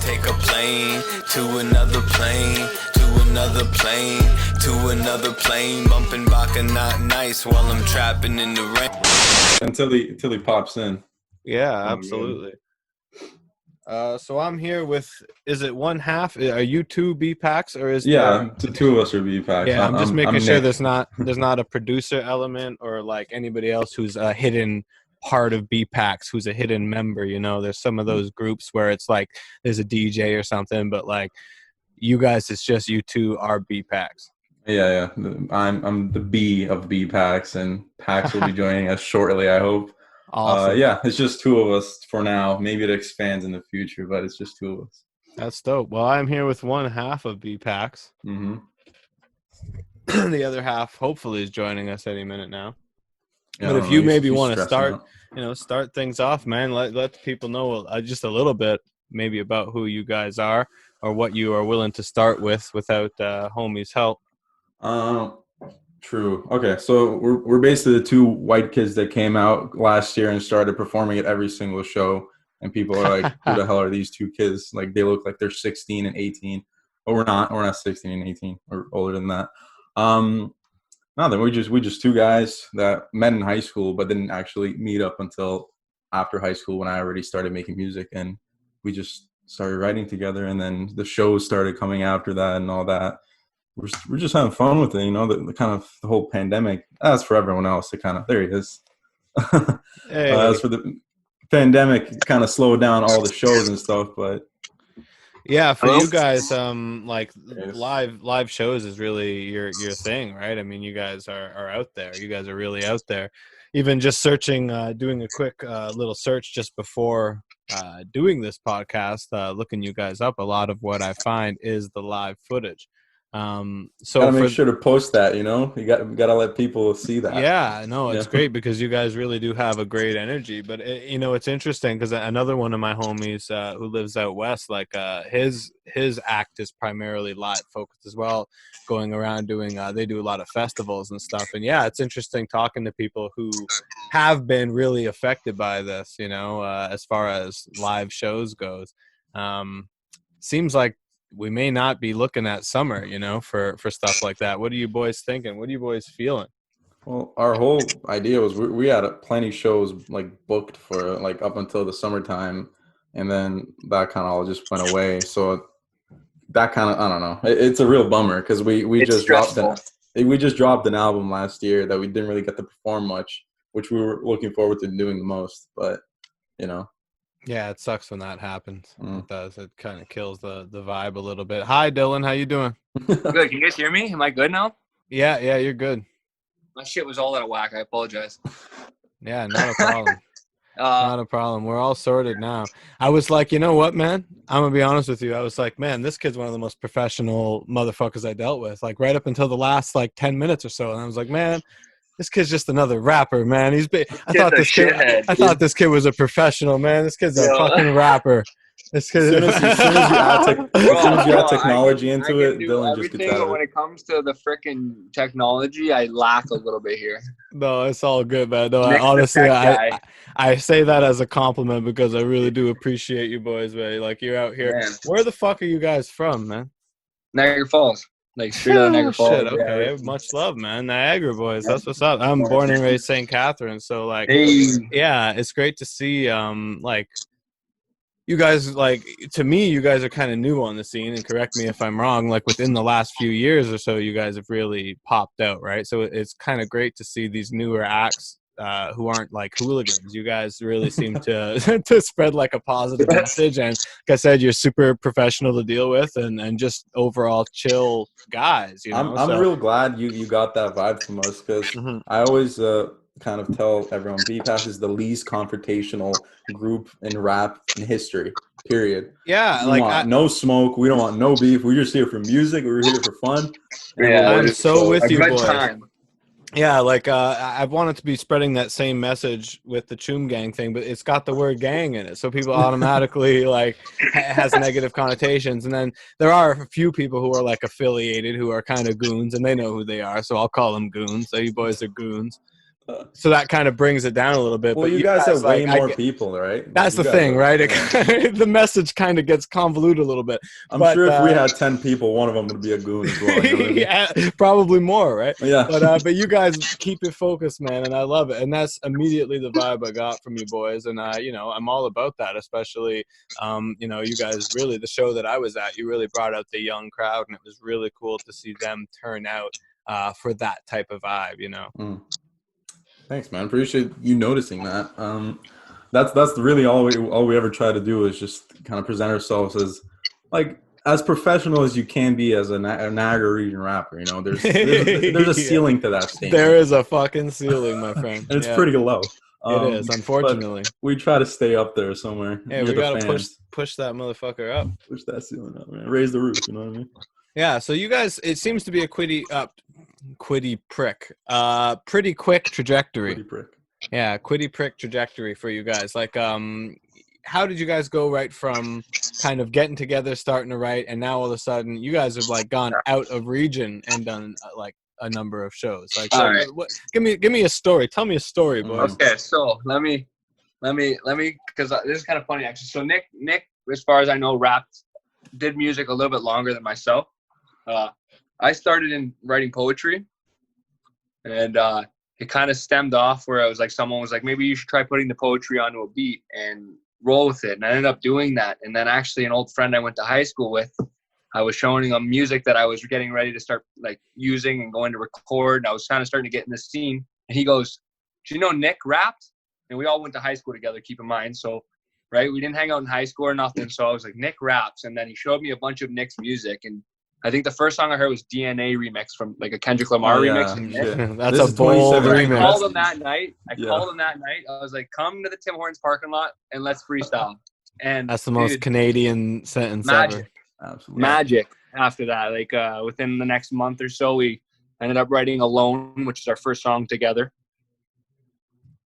take a plane to another plane, to another plane, to another plane, bumping Baka not nice while I'm trapping in the rain. Until he pops in. Yeah, absolutely. So I'm here with, is it one half? Are you two BeePax or is the two of us are BeePax? Yeah, I'm just making sure Nick. there's not a producer element or like anybody else who's a hidden part of BeePax, who's a hidden member. You know, there's some of those groups where it's like there's a DJ or something, but like you guys, it's just you two are BeePax. Yeah. I'm the B of BeePax, and Pax will be joining us shortly, I hope. Awesome. Yeah, it's just two of us for now. Maybe it expands in the future, but it's just two of us. That's dope. Well, I'm here with one half of BeePax. Mm-hmm. The other half hopefully is joining us any minute now. Yeah, but if you maybe want to start, start things off, man, let the people know just a little bit maybe about who you guys are or what you are willing to start with without homie's help. True. Okay, so we're basically the two white kids that came out last year and started performing at every single show, and people are like, "Who the hell are these two kids? Like, they look like they're 16 and 18, but we're not. We're not 16 and 18. We're older than that." Nothing. We just two guys that met in high school, but didn't actually meet up until after high school when I already started making music, and we just started writing together, and then the shows started coming after that and all that. We're just having fun with it, you know. The kind of the whole pandemic. As for everyone else, it kind of there he is. Hey. As for the pandemic, it kind of slowed down all the shows and stuff, but yeah, for you guys, like live shows is really your thing, right? I mean, you guys are out there. You guys are really out there. Even just searching, doing a quick little search just before doing this podcast, looking you guys up. A lot of what I find is the live footage. So gotta make sure to post that, you know. You gotta let people see that. Yeah, no, it's great because you guys really do have a great energy. But it's interesting because another one of my homies who lives out west, like his act is primarily live focused as well, going around doing. They do a lot of festivals and stuff. And yeah, it's interesting talking to people who have been really affected by this. You know, as far as live shows goes, seems like we may not be looking at summer, you know, for stuff like that. What are you boys thinking? What are you boys feeling? Well, our whole idea was we had plenty shows like booked for like up until the summertime, and then that kind of all just went away. So that kind of, I don't know. It's a real bummer because we just dropped an album last year that we didn't really get to perform much, which we were looking forward to doing the most. But you know. Yeah, it sucks when that happens. It does. It kind of kills the vibe a little bit. Hi, Dylan. How you doing? Good. Can you guys hear me? Am I good now? Yeah, you're good. My shit was all out of whack. I apologize. Yeah, not a problem. Not a problem. We're all sorted now. I was like, you know what, man? I'm going to be honest with you. I was like, man, this kid's one of the most professional motherfuckers I dealt with. Like right up until the last like 10 minutes or so. And I was like, man, this kid's just another rapper, man. I thought this kid was a professional, man. This kid's a fucking rapper. This kid. As soon as you add technology into it, Dylan just gets out of it. When it comes to the freaking technology, I lack a little bit here. No, it's all good, man. No, honestly, I say that as a compliment because I really do appreciate you boys, man. Like you're out here. Man. Where the fuck are you guys from, man? Niagara Falls. Like straight out of Niagara Falls. Shit, okay. Yeah. Much love, man. Niagara boys. That's what's up. I'm born and raised St. Catharines, so like yeah, it's great to see like you guys, like to me, you guys are kind of new on the scene, and correct me if I'm wrong, like within the last few years or so you guys have really popped out, right? So it's kind of great to see these newer acts who aren't like hooligans. You guys really seem to to spread like a positive message, and like I said, you're super professional to deal with and just overall chill guys, you know? I'm real glad you got that vibe from us because I always kind of tell everyone BeePax is the least confrontational group in rap in history, period. Yeah, we want no smoke, we don't want no beef, we're just here for music, we're here for fun. Yeah, I'm so with you boys. Yeah, like I've wanted to be spreading that same message with the Choom Gang thing, but it's got the word gang in it, so people automatically like has negative connotations. And then there are a few people who are like affiliated who are kind of goons, and they know who they are, so I'll call them goons. So you boys are goons. so that kind of brings it down a little bit. Well, but you guys have way like, more people, right? That's You the guys thing, are- right? yeah. The message kind of gets convoluted a little bit. I'm sure if we had 10 people, one of them would be a goon as well. You know what I mean? Yeah, probably more, right? Yeah. But you guys keep it focused, man, and I love it. And that's immediately the vibe I got from you boys. And I'm all about that, especially you guys really, the show that I was at, you really brought out the young crowd, and it was really cool to see them turn out for that type of vibe, Mm. Thanks, man. Appreciate you noticing that. That's really all we ever try to do is just kind of present ourselves as like as professional as you can be as a Niagara region rapper. There's a ceiling to that statement. There is a fucking ceiling, my friend, and it's pretty low. It is, unfortunately. We try to stay up there somewhere. Yeah, we gotta push that motherfucker up. Push that ceiling up, man. Raise the roof. You know what I mean? Yeah. So you guys, it seems to be a pretty quick trajectory. Quitty prick. Yeah, quitty prick trajectory for you guys. Like, how did you guys go right from kind of getting together, starting to write, and now all of a sudden you guys have like gone out of region and done like a number of shows? Like, so right. Give me a story. Tell me a story, boys. Okay, so let me, because this is kind of funny actually. So Nick, as far as I know, did music a little bit longer than myself. I started in writing poetry, and it kind of stemmed off where I was like, someone was like, maybe you should try putting the poetry onto a beat and roll with it. And I ended up doing that. And then actually an old friend I went to high school with, I was showing him music that I was getting ready to start like using and going to record. And I was kind of starting to get in the scene. And he goes, do you know Nick rapped? And we all went to high school together, keep in mind. So, right, we didn't hang out in high school or nothing. So I was like, Nick raps. And then he showed me a bunch of Nick's music. And I think the first song I heard was DNA remix from like a Kendrick Lamar remix. Yeah. That's a bold remix. I called him that night. I was like, come to the Tim Hortons parking lot and let's freestyle. And that's the most Canadian sentence magic. ever. Absolutely. Magic after that. Like within the next month or so, we ended up writing Alone, which is our first song together.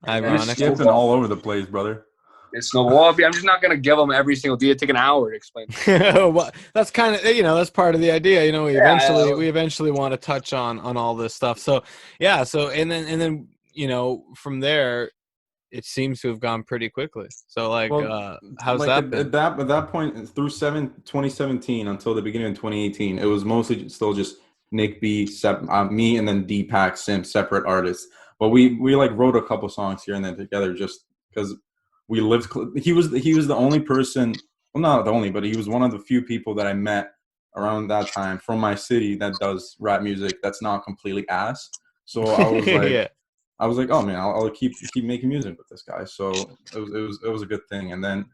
You're skipping all over the place, brother. It's no, well, I'm just not gonna give them every single day. It'd take an hour to explain. Well, that's kind of that's part of the idea. We eventually want to touch on all this stuff. So yeah, and then from there, it seems to have gone pretty quickly. So like, how's like that been? At that point through 2017 until the beginning of 2018, it was mostly still just Nick B, me, and then BeePax, Sim, separate artists. But we like wrote a couple songs here and then together just because. We lived. He was the only person. Well, not the only, but he was one of the few people that I met around that time from my city that does rap music. That's not completely ass. So I was like, yeah. I was like, oh man, I'll keep making music with this guy. So it was a good thing. And then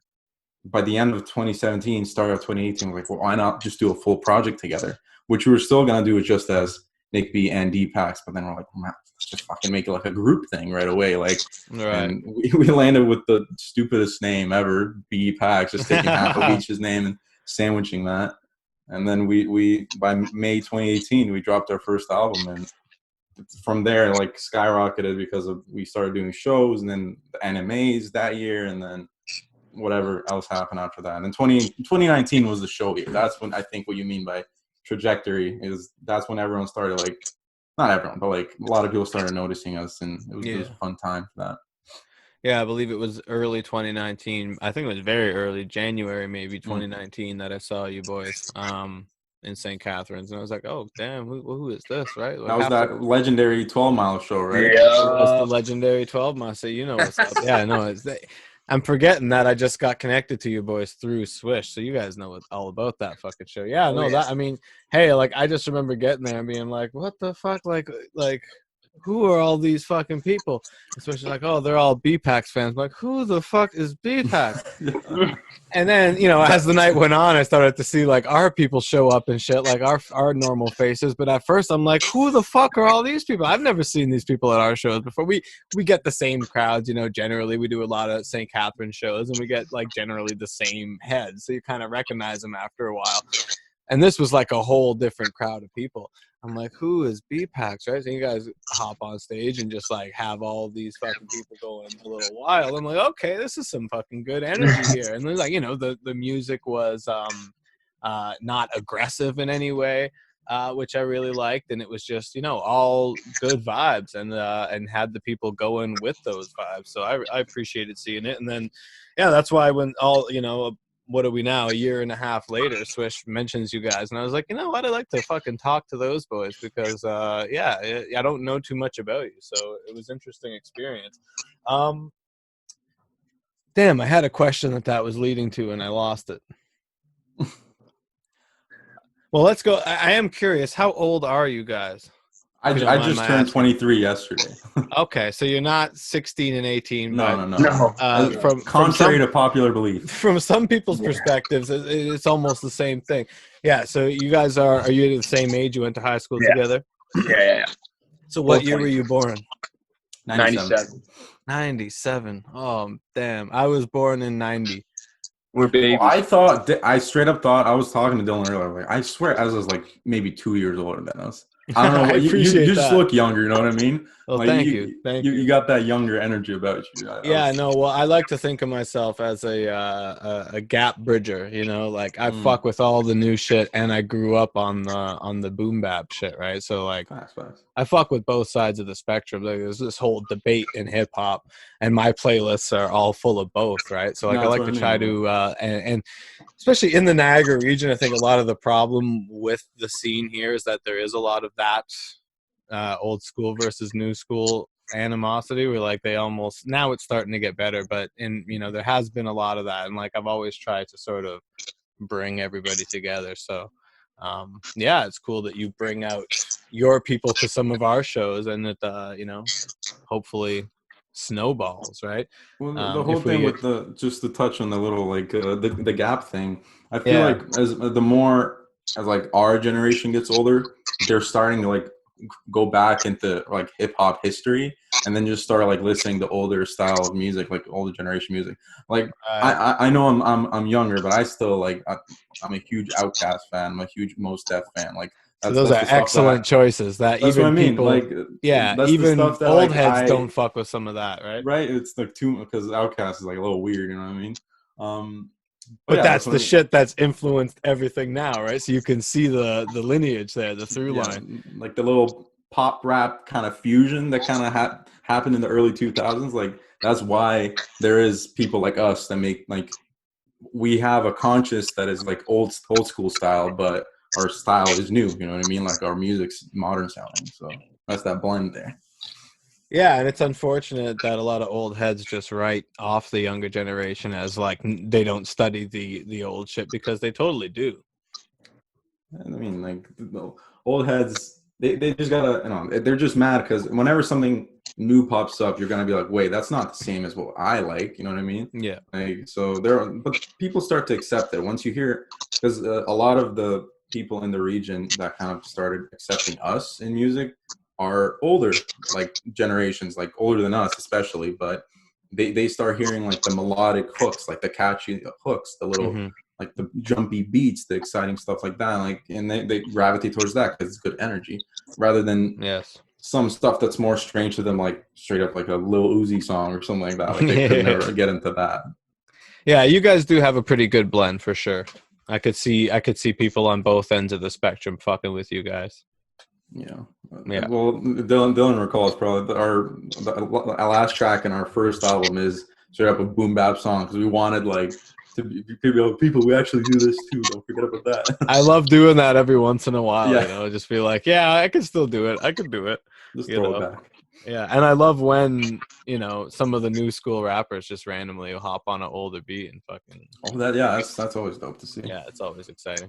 by the end of 2017, start of 2018, we're like, well, why not just do a full project together? Which we were still gonna do it just as Nick B and BeePax, but then we're like, man, let's just fucking make it like a group thing right away. Like, right. And we landed with the stupidest name ever, BeePax, just taking half of each's name and sandwiching that. And then we by May 2018, we dropped our first album, and from there, like, skyrocketed because we started doing shows, and then the NMAs that year, and then whatever else happened after that. And then 2019 was the show year. That's when I think what you mean by trajectory is. That's when everyone started, like, not everyone, but like a lot of people started noticing us, and it was a fun time for that. Yeah, I believe it was early 2019. I think it was very early, January maybe 2019, that I saw you boys in St. Catharines, and I was like, oh damn, who is this, right? Like, that was that legendary 12-mile show, right? Yeah, that's the legendary 12 mile. So what's up. Yeah, no, I'm forgetting that I just got connected to you boys through Swish, so you guys know all about that fucking show. Yeah, no, that, I mean, hey, like, I just remember getting there and being like, what the fuck, like, who are all these fucking people? Especially like, oh, they're all BeePax fans. I'm like, who the fuck is BeePax? And then, as the night went on, I started to see like our people show up and shit, like our normal faces. But at first, I'm like, who the fuck are all these people? I've never seen these people at our shows before. We get the same crowds, generally. We do a lot of St. Catharines shows, and we get like generally the same heads. So you kind of recognize them after a while. And this was like a whole different crowd of people. I'm like, who is BeePax, right? So you guys hop on stage and just like have all these fucking people going a little wild. I'm like, okay, this is some fucking good energy here. And then, like, the music was not aggressive in any way. which I really liked, and it was just, you know, all good vibes, and had the people going with those vibes. So I appreciated seeing it. And then, yeah, that's why when all, you know, what are we now, a year and a half later, Swish mentions you guys, and I was like, you know what, I'd like to fucking talk to those boys, because yeah, I don't know too much about you, so it was interesting experience. Damn, I had a question that was leading to, and I lost it. Well, let's go. I am curious, how old are you guys? I just turned 23 yesterday. Okay, so you're not 16 and 18. No. Contrary to popular belief. From some people's perspectives, it's almost the same thing. Yeah, so you guys are you the same age? You went to high school together? Yeah. So what year were you born? 97. 97. Oh, damn. I was born in 90. We're babies. I straight up thought, I was talking to Dylan earlier, like, I swear Ezza was like maybe 2 years older than us. I don't know. You just look younger, you know what I mean? Well, like, thank you. You got that younger energy about you. Well, I like to think of myself as a gap bridger, you know, like I fuck with all the new shit, and I grew up on the boom bap shit, right? So like I fuck with both sides of the spectrum. Like, there's this whole debate in hip hop, and my playlists are all full of both, right? So like I like to try to and especially in the Niagara region, I think a lot of the problem with the scene here is that there is a lot of that old school versus new school animosity, where like they almost, now it's starting to get better, but you know, there has been a lot of that, and like I've always tried to sort of bring everybody together. So yeah, it's cool that you bring out your people to some of our shows, and that you know, hopefully snowballs, right? Well, the whole thing with just to touch on the little like the gap thing, I feel like as like our generation gets older, they're starting to like go back into like hip hop history, and then just start like listening to older style of music, like older generation music. Like I know I'm younger, but I still like I'm a huge Outkast fan. I'm a huge Mos Def fan. Like those are excellent choices. That's even what I mean. People, like, yeah, even old like, heads don't fuck with some of that, right? Right. It's like because Outkast is like a little weird, you know what I mean? But yeah, that's the shit that's influenced everything now, right? So you can see the lineage there, the through line. Like the little pop rap kind of fusion that kind of happened in the early 2000s. Like that's why there is people like us that make like, we have a conscious that is like old school style, but our style is new. You know what I mean? Like our music's modern sounding. So that's that blend there. Yeah, and it's unfortunate that a lot of old heads just write off the younger generation as like they don't study the old shit, because they totally do. I mean, like the old heads, they just gotta, you know, they're just mad because whenever something new pops up, you're gonna be like, wait, that's not the same as what I like. You know what I mean? Yeah. Like, so but people start to accept it once you hear, because a lot of the people in the region that kind of started accepting us in music are older, like generations, like older than us especially, but they start hearing like the melodic hooks, like the catchy hooks, the little like the jumpy beats, the exciting stuff like that, like, and they gravitate towards that because it's good energy, rather than some stuff that's more strange to them, like straight up like a Lil Uzi song or something like that. Like they could never get into that. Yeah, you guys do have a pretty good blend for sure. I could see people on both ends of the spectrum fucking with you guys. Yeah. Well, Dylan recalls probably our last track in our first album is straight up a boom bap song, because we wanted like to be people. We actually do this too. Don't forget about that. I love doing that every once in a while. Yeah. You know, just be like, yeah, I can still do it. I could do it. Just throw it back. Yeah, and I love when, you know, some of the new school rappers just randomly hop on an older beat and fucking. Oh, that's always dope to see. Yeah, it's always exciting.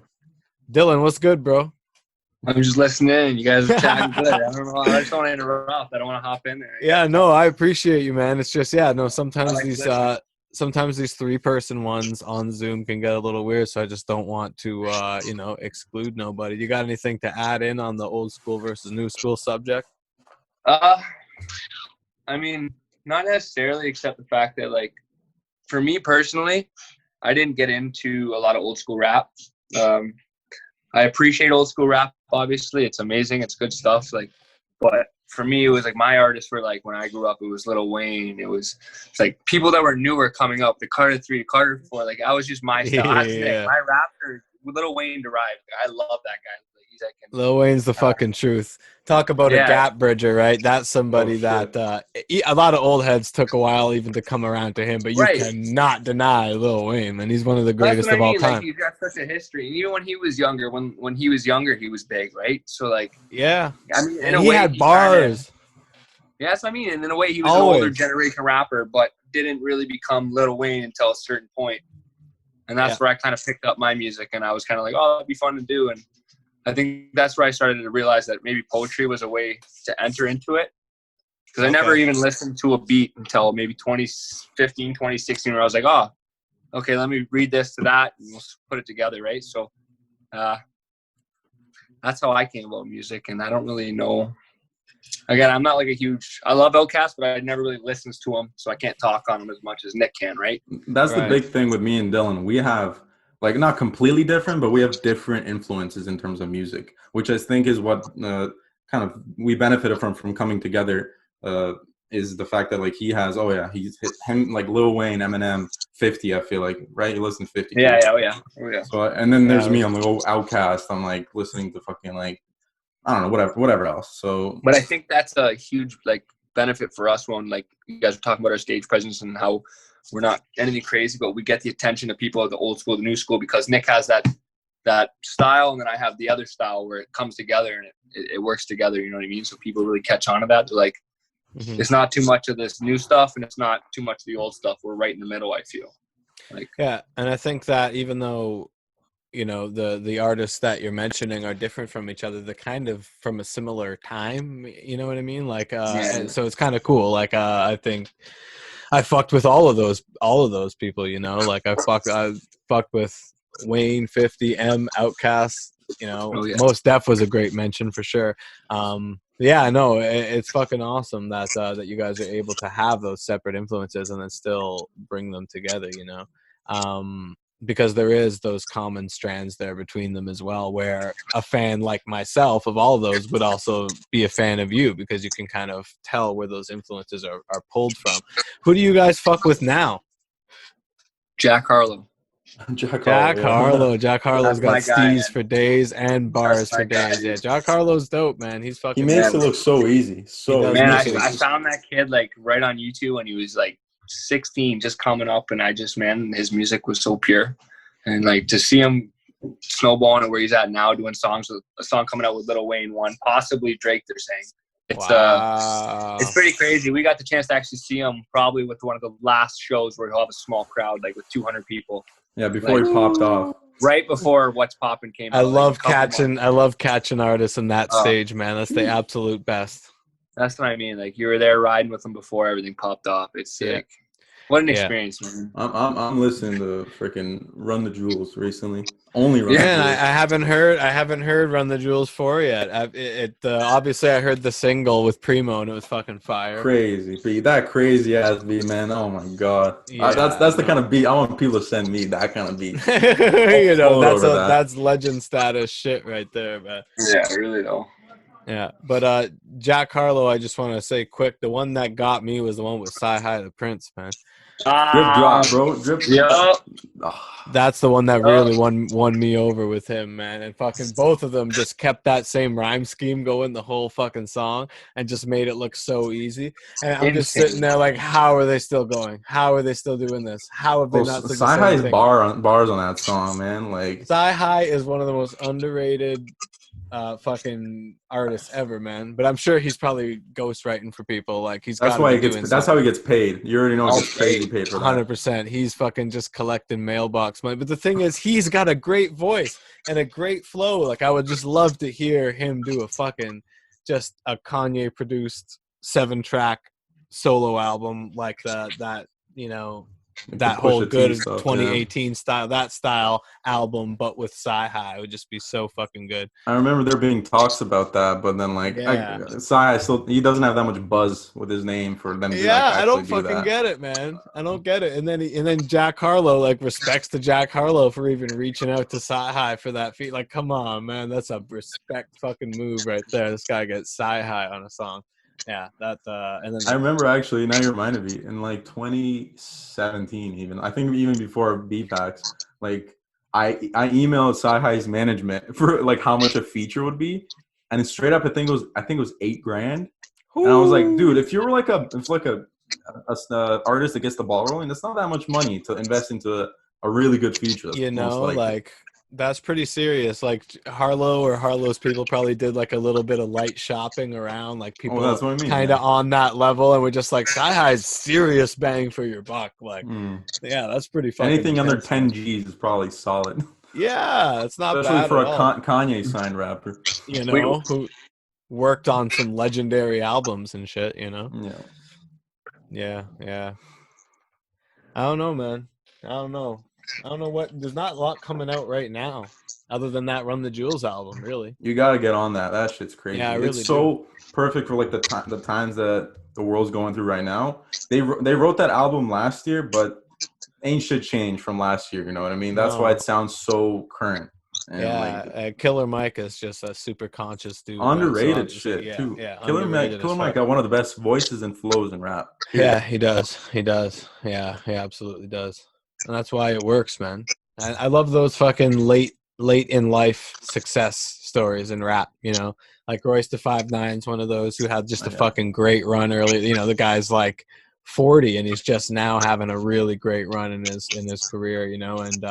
Dylan, what's good, bro? I'm just listening. You guys are chatting good. I don't know. I just don't want to interrupt. I don't want to hop in there. Yeah, no, I appreciate you, man. It's just, sometimes these 3-person ones on Zoom can get a little weird, so I just don't want to, exclude nobody. You got anything to add in on the old school versus new school subject? I mean, not necessarily, except the fact that, like, for me personally, I didn't get into a lot of old school rap. I appreciate old school rap. Obviously, it's amazing. It's good stuff. Like, but for me, it was like my artists were like, when I grew up, it was Lil Wayne. It's like people that were newer coming up, the Carter 3, Carter 4. Like, I was just my style. My rapper, Lil Wayne derived. I love that guy. Like, music. And, Lil Wayne's the fucking truth. Talk about a gap bridger, right? That's somebody that a lot of old heads took a while even to come around to him, but you cannot deny Lil Wayne, man. He's one of the greatest of all time. Like, he's got such a history. And even when he was younger, when he was younger, he was big, right? So, like, yeah. I mean, and he had bars. Yes, I mean, and in a way, he was an older generation rapper, but didn't really become Lil Wayne until a certain point. And that's where I kind of picked up my music, and I was kind of like, oh, that'd be fun to do. And I think that's where I started to realize that maybe poetry was a way to enter into it. Because I never even listened to a beat until maybe 2015, 2016, where I was like, oh, okay, let me read this to that, and we'll put it together, right? So that's how I came about music, and I don't really know. Again, I'm not like I love Outkast, but I never really listens to him, so I can't talk on him as much as Nick can, right? That's the big thing with me and Dylan. We have, like, not completely different, but we have different influences in terms of music, which I think is what kind of we benefited from coming together, is the fact that, like, he has, him, like, Lil Wayne, Eminem, 50, I feel like, right? You listen to 50. Yeah. So, and then there's me, I'm like, Outkast. I'm, like, listening to fucking, like, I don't know, whatever else. So, but I think that's a huge, like, benefit for us when, like, you guys were talking about our stage presence and how we're not anything crazy, but we get the attention of people of the old school, the new school, because Nick has that style, and then I have the other style where it comes together and it works together. You know what I mean? So people really catch on to that. They're like, it's not too much of this new stuff, and it's not too much of the old stuff. We're right in the middle, I feel. Like, yeah, and I think that even though, you know, the artists that you're mentioning are different from each other, they're kind of from a similar time, you know what I mean? Like, and so it's kind of cool. Like, I think I fucked with all of those people, you know, like I fucked with Wayne, 50, Outkast, you know, Mos Def was a great mention for sure. Yeah, no, it's fucking awesome that that you guys are able to have those separate influences and then still bring them together, you know. Because there is those common strands there between them as well, where a fan like myself of all of those would also be a fan of you, because you can kind of tell where those influences are pulled from. Who do you guys fuck with now? Jack Harlow. Jack Harlow's got steez for days and bars for days. Yeah, Jack Harlow's dope, man. He's fucking. He makes it look so easy. So man, I found that kid, like, right on YouTube when he was like 16, just coming up, and his music was so pure, and like to see him snowballing and where he's at now, doing songs with a song coming out with Lil Wayne, possibly Drake, they're saying. It's pretty crazy. We got the chance to actually see him probably with one of the last shows where he'll have a small crowd, like with 200 people. Yeah, before he popped off. Right before What's Poppin' came out. I love catching artists in that stage, man. That's the absolute best. That's what I mean. Like, you were there riding with them before everything popped off. It's like, what an experience, man. I'm listening to freaking Run the Jewels recently. Only Run the Jewels. I haven't heard Run the Jewels 4 yet. Obviously I heard the single with Primo and it was fucking fire. Crazy beat, that crazy ass beat, man. Oh my god, that's the kind of beat I want people to send me. That kind of beat. You know, that's legend status shit right there, man. Yeah, really though. Yeah, but Jack Harlow, I just want to say quick, the one that got me was the one with Sci-Hi the Prince, man. Drip drop, bro. Drip. Yeah. That's the one that really won me over with him, man. And fucking both of them just kept that same rhyme scheme going the whole fucking song and just made it look so easy. And I'm just sitting there like, how are they still going? How are they still doing this? How have they not said the same thing? bars on that song, man. Like, Sci-Hi is one of the most underrated fucking artist ever, man. But I'm sure he's probably ghostwriting for people. Like, that's how he gets paid. You already know he gets crazy paid for that. 100%. He's fucking just collecting mailbox money. But the thing is, he's got a great voice and a great flow. Like, I would just love to hear him do a fucking just a Kanye produced 7-track solo album like that, you know, that whole good stuff, 2018 style album, but with Sci-Hi would just be so fucking good. I remember there being talks about that, but then Sci-Hi he doesn't have that much buzz with his name for them to I don't fucking get it, man. I don't get it. And then Jack Harlow, like, respects to Jack Harlow for even reaching out to Sci-Hi for that feat. Like, come on, man, that's a respect fucking move right there. This guy gets Sci-Hi on a song. Yeah, and then I remember, actually, now you reminded me, in like 2017, even I think even before BeePax, like, I emailed Sci-Hi's management for like how much a feature would be, and it's straight up I think it was $8,000, and I was like, dude, if you're like a artist that gets the ball rolling, that's not that much money to invest into a really good feature. That's You most know, likely. like that's pretty serious. Like Harlow or Harlow's people probably did like a little bit of light shopping around, like people that's what I mean, kind of yeah. on that level, and we're just like, Sky High's serious bang for your buck. Like, Mm. yeah, that's pretty fucking Anything under intense, 10 man. G's is probably solid, Yeah, it's not especially bad for at a all. Kanye signed rapper. You Wait, know, who worked on some legendary albums and shit. You know. Yeah. Yeah. I don't know, man. I don't know what. There's not a lot coming out right now, other than that Run the Jewels album. Really. You got to get on that. That shit's crazy. Yeah, I really It's so perfect for like the times that the world's going through right now. They wrote that album last year, but ain't shit changed from last year. You know what I mean? That's why No. it sounds so current. And Yeah, Killer Mike is just a super conscious dude. underrated So shit too. Yeah, Killer Mike got one of the best voices and flows in rap. Yeah, he does. Yeah, he absolutely does. And that's why it works, man. I love those fucking late in life success stories in rap, you know. Like Royce da 5'9" is one of those who had just a fucking great run early. You know, the guy's like 40 and he's just now having a really great run in his career, you know. And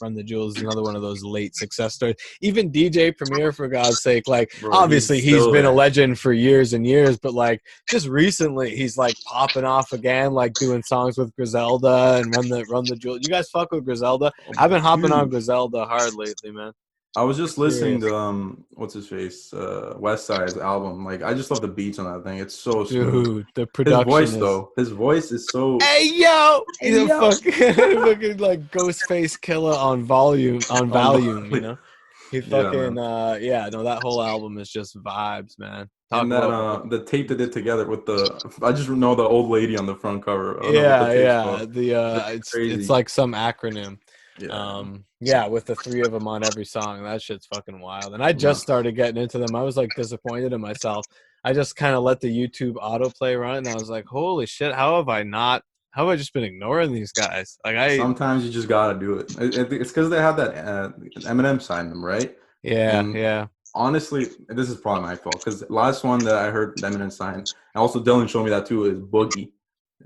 Run the Jewels is another one of those late success stories. Even DJ Premier, for God's sake, like, Bro, obviously he's been there. a legend for years and years, but like just recently he's like popping off again, like doing songs with Griselda and Run the Jewels. You guys fuck with Griselda? I've been hopping on Griselda hard lately, man. I was just listening to what's his face, West Side's album. Like, I just love the beats on that thing. It's so smooth. Dude, the production His voice is so. Hey yo, he's a fucking like Ghostface Killer on volume, you know. He fucking that whole album is just vibes, man. And that the tape they did together with I just know the old lady on the front cover. It's like some acronym. With the three of them on every song. That shit's fucking wild. And I just started getting into them. I was like disappointed in myself. I just kind of let the YouTube autoplay run, and I was like, holy shit, how have I just been ignoring these guys? Like sometimes you just gotta do it. It's because they have that Eminem signed them, right? Yeah. Honestly, this is probably my fault because the last one that I heard Eminem sign, and also Dylan showed me that too, is Boogie.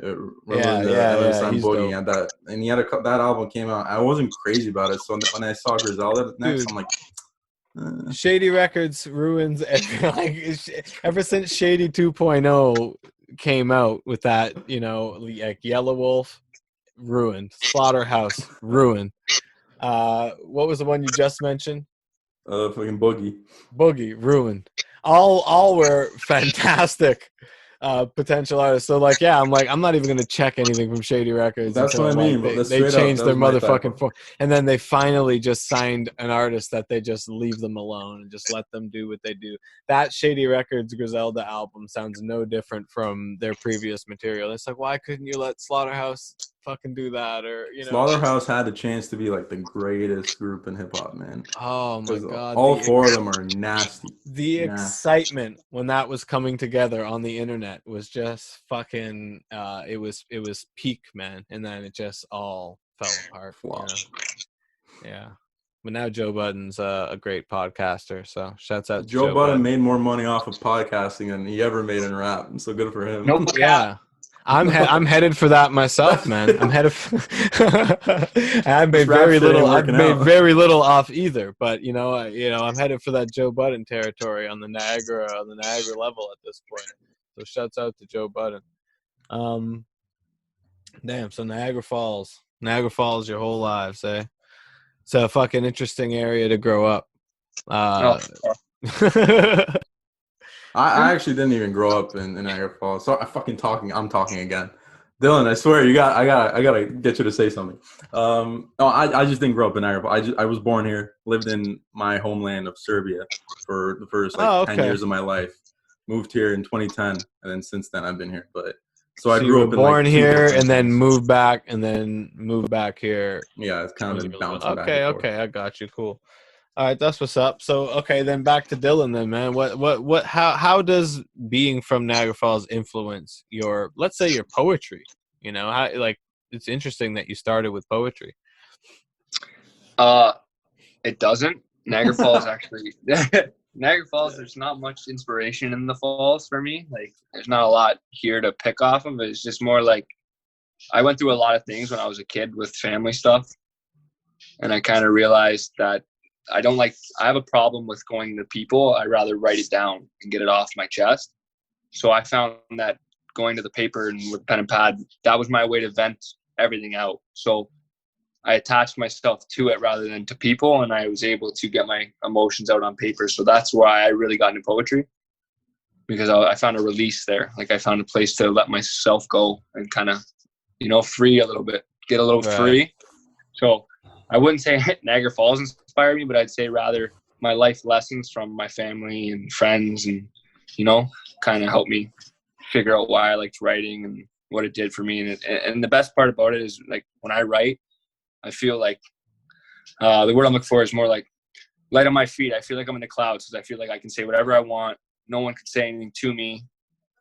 Boogie and that, and he had that album came out. I wasn't crazy about it, so when I saw Griselda next, I'm like, Shady Records ruins ever since Shady 2.0 came out with that, you know, like Yellow Wolf, ruined. Slaughterhouse, ruined. What was the one you just mentioned? Fucking Boogie, ruined. All were fantastic potential artists. So like, I'm not even gonna check anything from Shady Records. That's what I mean. They changed their motherfucking form, and then they finally just signed an artist that they just leave them alone and just let them do what they do. That Shady Records Griselda album sounds no different from their previous material. It's like, why couldn't you let Slaughterhouse fucking do that? Or, you know, Slaughterhouse had a chance to be like the greatest group in hip hop, man. Oh my god, all four of them are nasty. The excitement when that was coming together on the internet was just fucking it was peak, man, and then it just all fell apart. You know? Yeah, but now Joe Budden's a great podcaster, so shouts out to Joe Budden. Made more money off of podcasting than he ever made in rap, and so good for him. Nope. Yeah. I'm headed for that myself, man. I'm headed I've made very little off either, but you know, I'm headed for that Joe Budden territory on the Niagara level at this point. So shouts out to Joe Budden. Damn, so Niagara Falls your whole lives, eh? It's a fucking interesting area to grow up. I actually didn't even grow up in Niagara Falls. So I'm talking again. Dylan, I swear I gotta get you to say something. No, I just didn't grow up in Niagara Falls. I was born here, lived in my homeland of Serbia for the first 10 years of my life. Moved here in 2010, and then since then I've been here. But so I grew up in born here and then moved back here. Yeah, it's kind of bouncing back. Okay, I got you. Cool. All right, that's what's up. So, okay, then back to Dylan then, man. How does being from Niagara Falls influence your, let's say, your poetry? You know, how, like, it's interesting that you started with poetry. It doesn't. Niagara Falls actually. Niagara Falls, there's not much inspiration in the falls for me. Like, there's not a lot here to pick off of. It's just more like I went through a lot of things when I was a kid with family stuff, and I kind of realized that I have a problem with going to people. I'd rather write it down and get it off my chest. So I found that going to the paper and with pen and pad, that was my way to vent everything out. So I attached myself to it rather than to people, and I was able to get my emotions out on paper. So that's why I really got into poetry, because I found a release there. Like, I found a place to let myself go and kind of, free a little bit, get a little free. So I wouldn't say Niagara Falls inspired me, but I'd say rather my life lessons from my family and friends, and, kind of helped me figure out why I liked writing and what it did for me. And the best part about it is, like, when I write, I feel like the word I'm looking for is more like light on my feet. I feel like I'm in the clouds because I feel like I can say whatever I want. No one can say anything to me,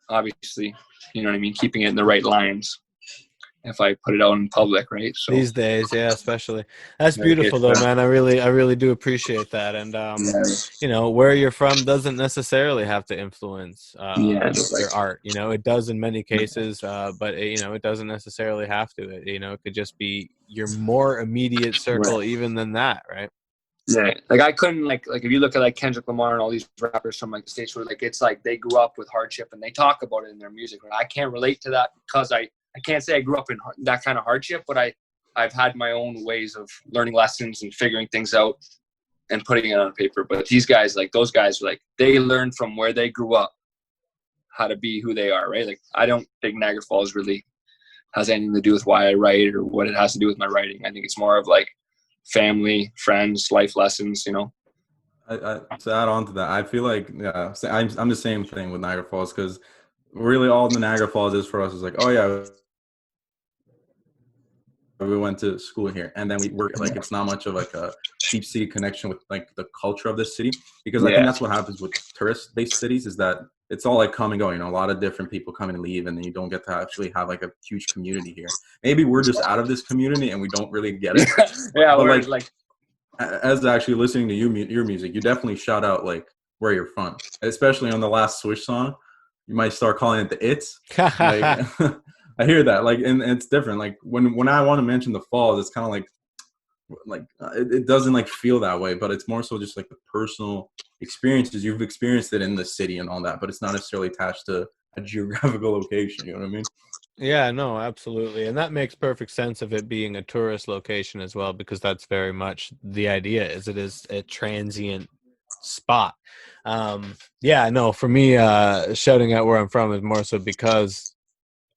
obviously. You know what I mean? Keeping it in the right lines if I put it out in public, right? So these days, yeah, especially. That's beautiful though, man. I really do appreciate that. And where you're from doesn't necessarily have to influence your art. It does in many cases, but it doesn't necessarily have to. It could just be your more immediate circle, even than that, right? Yeah, like I couldn't like if you look at like Kendrick Lamar and all these rappers from like the States, where like it's like they grew up with hardship and they talk about it in their music. Right? I can't relate to that because I can't say I grew up in that kind of hardship, but I've had my own ways of learning lessons and figuring things out and putting it on paper. But these guys, like those guys, like they learned from where they grew up how to be who they are, right? Like I don't think Niagara Falls really has anything to do with why I write or what it has to do with my writing. I think it's more of like family, friends, life lessons, I to add on to that, I feel like I'm the same thing with Niagara Falls, because really all the Niagara Falls is for us is like, oh yeah, we went to school here, and then we work. Like, it's not much of like a deep city connection with like the culture of the city, because I think that's what happens with tourist-based cities, is that it's all like come and go. A lot of different people come and leave, and then you don't get to actually have like a huge community here. Maybe we're just out of this community and we don't really get it. Yeah, but like as actually listening to your music, you definitely shout out like where you're from, especially on the last Swish song. You might start calling it the It's. Like, I hear that, like, and it's different. Like when I want to mention the Falls, it's kind of like it doesn't like feel that way, but it's more so just like the personal experiences. You've experienced it in the city and all that, but it's not necessarily attached to a geographical location. You know what I mean? Yeah, no, absolutely. And that makes perfect sense of it being a tourist location as well, because that's very much the idea, is it is a transient spot. Yeah, no, for me, shouting out where I'm from is more so because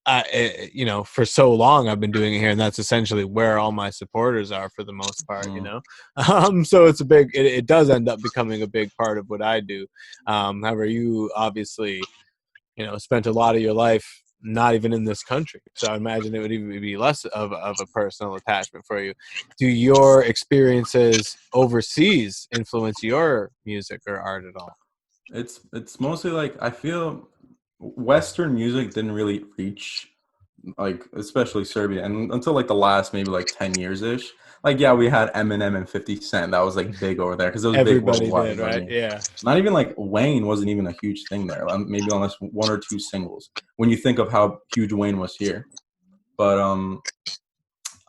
for so long I've been doing it here, and that's essentially where all my supporters are for the most part, so it's it does end up becoming a big part of what I do. However, you obviously, spent a lot of your life not even in this country, so I imagine it would even be less of a personal attachment for you. Do your experiences overseas influence your music or art at all? It's mostly like, I feel Western music didn't really reach, like, especially Serbia, and until like the last maybe like 10 years ish. Like, yeah, we had Eminem and 50 Cent. That was like big over there because it was Everybody big worldwide, did, right? Yeah. Not even like Wayne wasn't even a huge thing there. Maybe unless one or two singles, when you think of how huge Wayne was here. But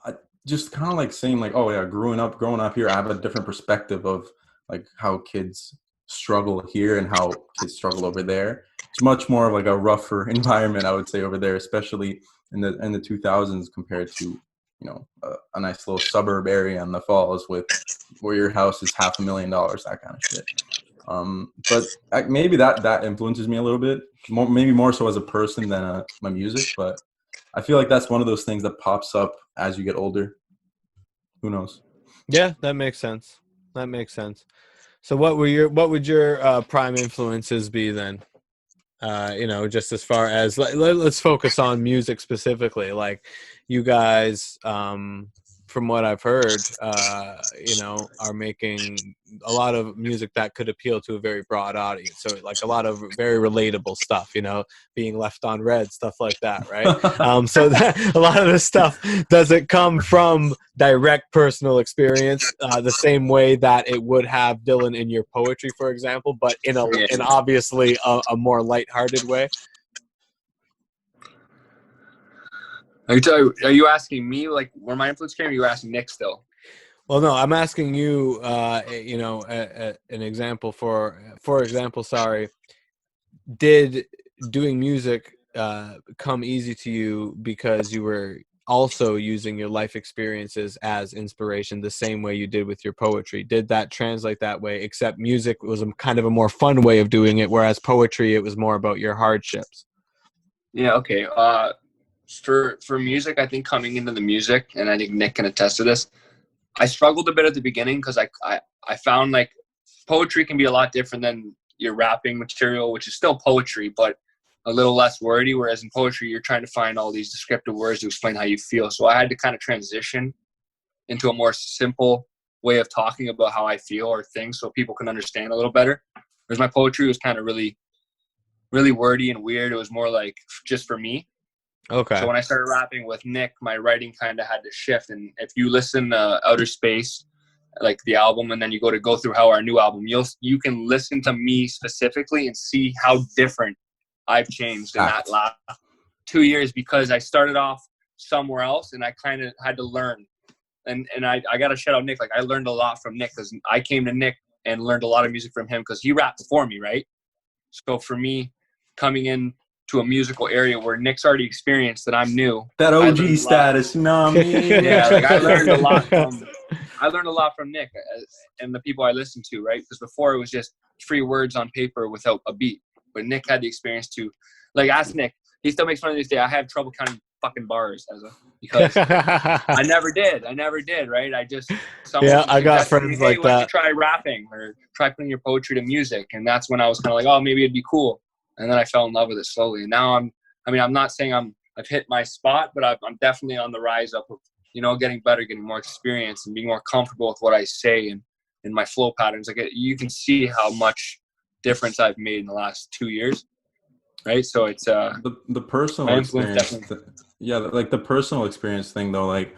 I just kind of like saying like, oh yeah, growing up here, I have a different perspective of like how kids struggle here and how kids struggle over there. It's much more of like a rougher environment, I would say, over there, especially in the 2000s, compared to a nice little suburb area in the Falls where your house is $500,000, that kind of shit. But maybe that influences me a little bit, maybe more so as a person than my music. But I feel like that's one of those things that pops up as you get older. Who knows? Yeah, that makes sense. So what would your prime influences be then? Just as far as let's focus on music specifically. Like, you guys, from what I've heard, are making a lot of music that could appeal to a very broad audience. So like a lot of very relatable stuff, being left on red, stuff like that, right? So that, a lot of this stuff doesn't come from direct personal experience, the same way that it would have, Dylan, in your poetry, for example, but in obviously a more lighthearted way. Are you asking me like where my influence came? Or are you asking Nick still? Well, no, I'm asking you. An example for example. Sorry, did doing music come easy to you because you were also using your life experiences as inspiration, the same way you did with your poetry? Did that translate that way? Except music was a kind of a more fun way of doing it, whereas poetry, it was more about your hardships. Yeah. Okay. For music, I think coming into the music, and I think Nick can attest to this, I struggled a bit at the beginning because I found like poetry can be a lot different than your rapping material, which is still poetry, but a little less wordy. Whereas in poetry, you're trying to find all these descriptive words to explain how you feel. So I had to kind of transition into a more simple way of talking about how I feel or things so people can understand a little better. Whereas my poetry was kind of really, really wordy and weird. It was more like just for me. Okay. So when I started rapping with Nick, my writing kind of had to shift. And if you listen to Outer Space, like the album, and then you go through how our new album, you can listen to me specifically and see how different I've changed in that last 2 years, because I started off somewhere else and I kind of had to learn. And I got to shout out Nick. Like I learned a lot from Nick because I came to Nick and learned a lot of music from him because he rapped before me, right? So for me, coming in to a musical area where Nick's already experienced that I'm new. That OG status, you know what I mean? Yeah, like I learned a lot from Nick and the people I listened to, right? Because before it was just free words on paper without a beat. But Nick had the experience to, like, ask Nick. He still makes fun of this day. I have trouble counting fucking bars because I never did, right? I got friends like that. Why don't you try rapping or try putting your poetry to music? And that's when I was kind of like, oh, maybe it'd be cool. And then I fell in love with it slowly. And now I'm not saying I've hit my spot, but I'm definitely on the rise up of, getting better, getting more experience and being more comfortable with what I say and in my flow patterns. Like you can see how much difference I've made in the last 2 years. Right. So it's the personal experience. Like the personal experience thing though, like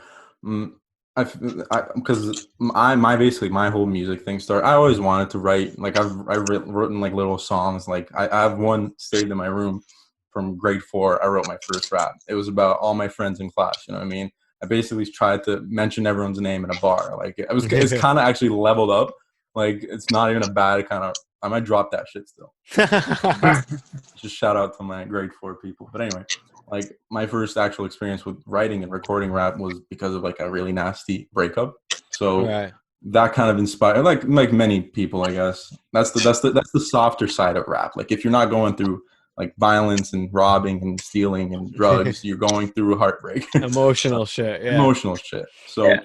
because my whole music thing started. I always wanted to write. Like I've written like little songs. Like I have one saved in my room from grade 4. I wrote my first rap. It was about all my friends in class. You know what I mean? I basically tried to mention everyone's name in a bar. Like it's kind of actually leveled up. Like it's not even a bad kind of. I might drop that shit still. Just shout out to my grade 4 people. But anyway. Like my first actual experience with writing and recording rap was because of like a really nasty breakup. So that kind of inspired, like many people, I guess. That's the softer side of rap. Like if you're not going through like violence and robbing and stealing and drugs, you're going through heartbreak. Emotional shit. Yeah. Emotional shit. So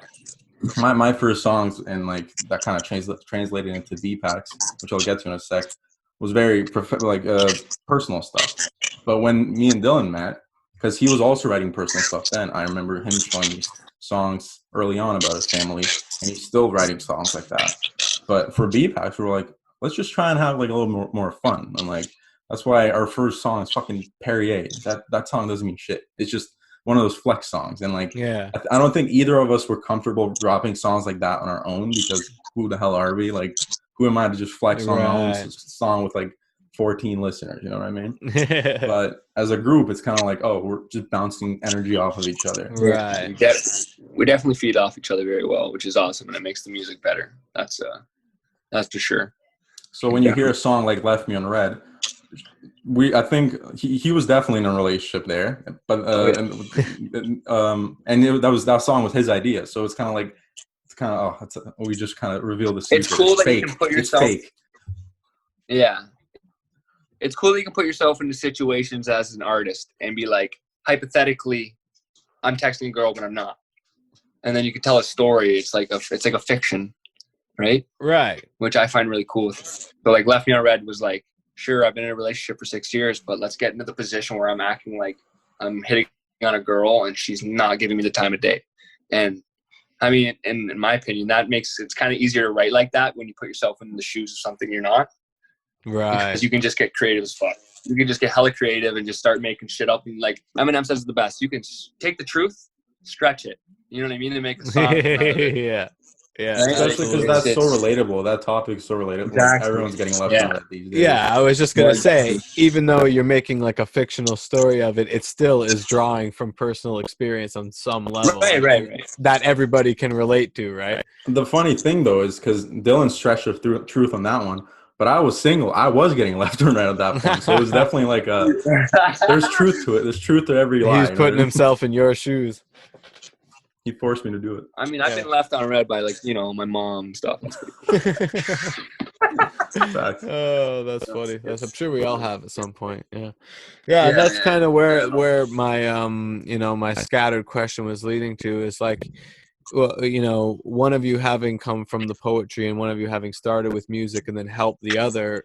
my first songs and like that kind of translated into BeePax, which I'll get to in a sec, was very personal stuff. But when me and Dylan met, because he was also writing personal stuff then. I remember him showing me songs early on about his family, and he's still writing songs like that. But for BeePax, we were like, let's just try and have like a little more fun. And like that's why our first song is fucking Perrier. That song doesn't mean shit. It's just one of those flex songs. And like, I don't think either of us were comfortable dropping songs like that on our own because who the hell are we? Like, who am I to just flex on my own song with like 14 listeners, you know what I mean? But as a group, it's kind of like, oh, we're just bouncing energy off of each other. Right. We definitely feed off each other very well, which is awesome, and it makes the music better. That's for sure. So when you hear a song like "Left Me on Red," I think he was definitely in a relationship there, but that song was his idea. So it's kind of like we just kind of revealed the secret. It's cool that you can put yourself. It's fake. Yeah. It's cool that you can put yourself into situations as an artist and be like, hypothetically, I'm texting a girl, but I'm not. And then you can tell a story. It's like a fiction, right? Right. Which I find really cool. So like Left Me on Red was like, sure, I've been in a relationship for 6 years, but let's get into the position where I'm acting like I'm hitting on a girl and she's not giving me the time of day. And I mean, in my opinion, that makes it's kind of easier to write like that when you put yourself in the shoes of something you're not. Right. Because you can just get creative as fuck. You can just get hella creative and just start making shit up. And like Eminem says, the best. You can take the truth, stretch it. You know what I mean? To make a song. Yeah. Yeah. Right? Especially because Absolutely. that's so relatable. That topic is so relatable. Exactly. Like, everyone's getting left Yeah. on red these days. Yeah, I was just gonna Well, say, even though you're making like a fictional story of it, it still is drawing from personal experience on some level. Right. That everybody can relate to, right? The funny thing though is because Dylan stretched the truth on that one, but I was single. I was getting left and right at that point, so it was definitely like there's truth to it. There's truth to every lie. He's putting himself in your shoes. He forced me to do it. I mean, I've been left on red by like, my mom and stuff. Facts. Oh, that's funny. I'm sure we all have at some point. Yeah. That's kind of where my my scattered question was leading to is like, well, one of you having come from the poetry and one of you having started with music and then helped the other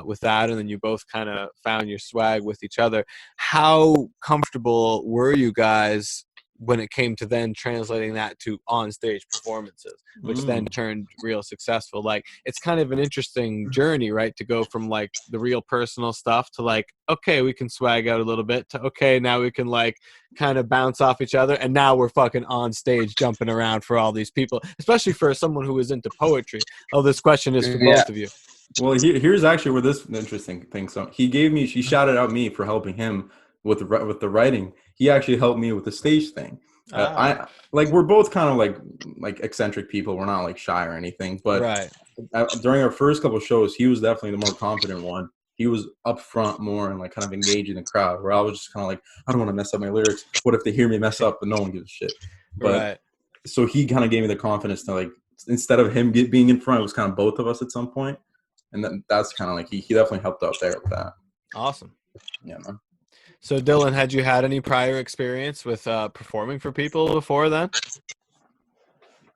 with that, and then you both kind of found your swag with each other. How comfortable were you guys when it came to then translating that to on-stage performances, which then turned real successful? Like, it's kind of an interesting journey, right? To go from like the real personal stuff to like, okay, we can swag out a little bit, to okay, now we can like kind of bounce off each other, and now we're fucking on stage jumping around for all these people, especially for someone who is into poetry. Oh, this question is for both of you. Well, here's actually where this interesting thing. So he shouted out me for helping him with the writing. He actually helped me with the stage thing. We're both kind of like eccentric people. We're not like shy or anything, but during our first couple of shows, he was definitely the more confident one. He was up front more and like kind of engaging the crowd, where I was just kind of like, I don't want to mess up my lyrics. What if they hear me mess up? But no one gives a shit. But so he kind of gave me the confidence to like, instead of him being in front, it was kind of both of us at some point. And that's kind of like, he definitely helped out there with that. Awesome. Yeah, man. So Dylan, had you had any prior experience with performing for people before then?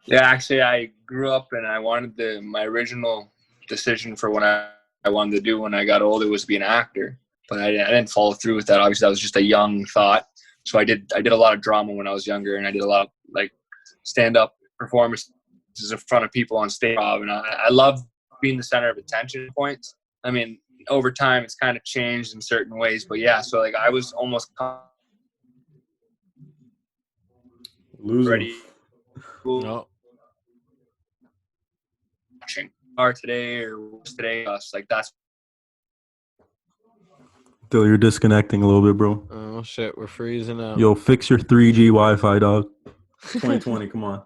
Yeah, actually, I grew up and I wanted my original decision for what I wanted to do when I got older was to be an actor, but I didn't follow through with that. Obviously, that was just a young thought. So I did a lot of drama when I was younger, and I did a lot of like stand-up performances in front of people on stage. And I love being the center of attention points. I mean, over time, it's kind of changed in certain ways, but yeah. So like, I was almost ready. No. Watching or today or today, us like that's. Dylan, you're disconnecting a little bit, bro. Oh shit, we're freezing up. Yo, fix your 3G Wi-Fi, dog. 2020, come on.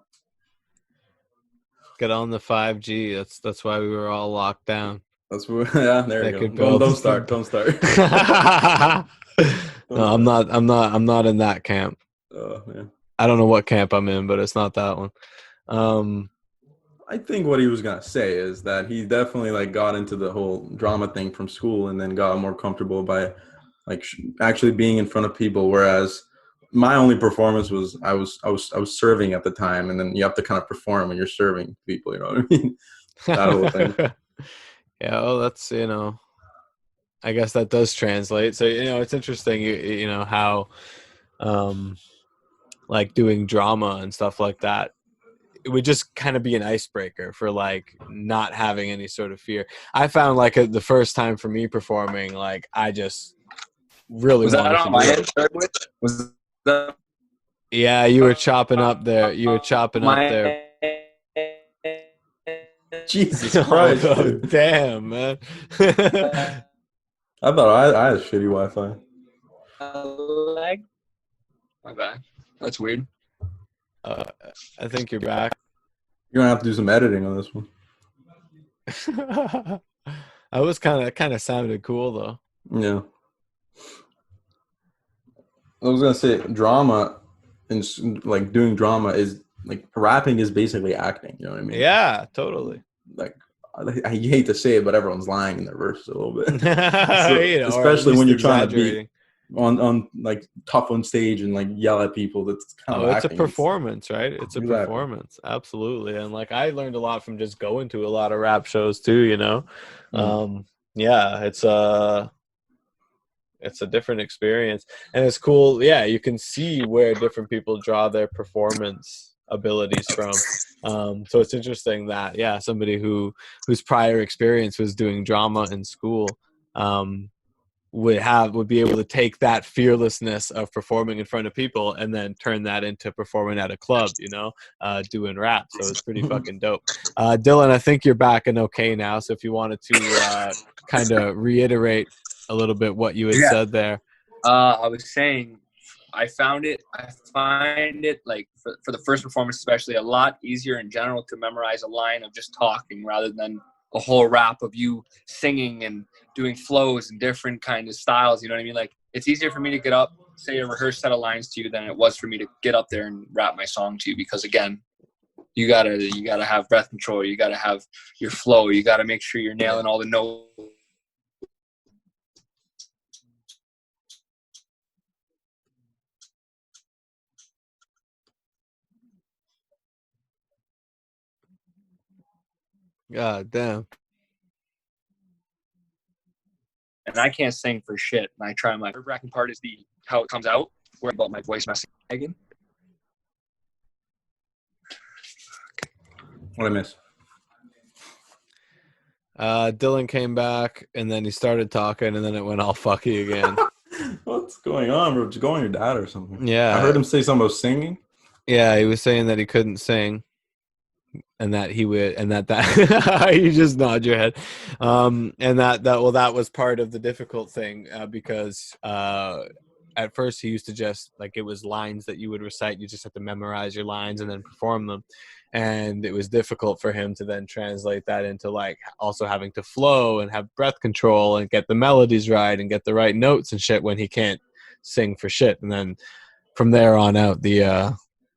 Get on the 5G. That's why we were all locked down. That's what. Yeah, there you go. Don't start. Don't start. No, I'm not in that camp. Oh man. I don't know what camp I'm in, but it's not that one. I think what he was gonna say is that he definitely like got into the whole drama thing from school, and then got more comfortable by like actually being in front of people. Whereas my only performance was I was serving at the time, and then you have to kind of perform when you're serving people. You know what I mean? That whole thing. Yeah. Oh, that's I guess that does translate. So it's interesting. You know how, like doing drama and stuff like that, it would just kind of be an icebreaker for like not having any sort of fear. I found like the first time for me performing, like I just really wanted to do it. Was that Yeah, you were chopping up there. Jesus Christ! Oh, damn, man. I thought I had shitty Wi-Fi. My bad. That's weird. I think you're back. You're gonna have to do some editing on this one. I was kind of sounded cool though. Yeah. I was gonna say drama and like doing drama is like rapping is basically acting. You know what I mean? Yeah, totally. Like I hate to say it, but everyone's lying in their verses a little bit. So, especially when you're trying to be on like tough on stage and like yell at people. That's kind of it's acting. a performance, right? It's a performance, absolutely. And like I learned a lot from just going to a lot of rap shows too. Yeah, it's a different experience, and it's cool. Yeah, you can see where different people draw their performance abilities from. So it's interesting that somebody whose prior experience was doing drama in school would be able to take that fearlessness of performing in front of people and then turn that into performing at a club, doing rap. So it's pretty fucking dope. Dylan, I think you're back and okay now. So if you wanted to kind of reiterate a little bit what you had said there. I was saying, I find it like for the first performance, especially, a lot easier in general to memorize a line of just talking rather than a whole rap of you singing and doing flows and different kind of styles. You know what I mean? Like, it's easier for me to get up, say a rehearsed set of lines to you than it was for me to get up there and rap my song to you, because again, you gotta have breath control, you gotta have your flow, you gotta make sure you're nailing all the notes. God damn. And I can't sing for shit. And I try my nerve-wracking part is how it comes out. Worry about my voice messing again. What I miss? Dylan came back and then he started talking and then it went all fucky again. What's going on, bro? Just go on your dad or something. Yeah. I heard him say something about singing. Yeah, he was saying that he couldn't sing. And that he would, and that you just nod your head, and that was part of the difficult thing, because at first he used to just, like, it was lines that you would recite, you just have to memorize your lines and then perform them, and it was difficult for him to then translate that into, like, also having to flow and have breath control and get the melodies right and get the right notes and shit when he can't sing for shit. And then from there on out,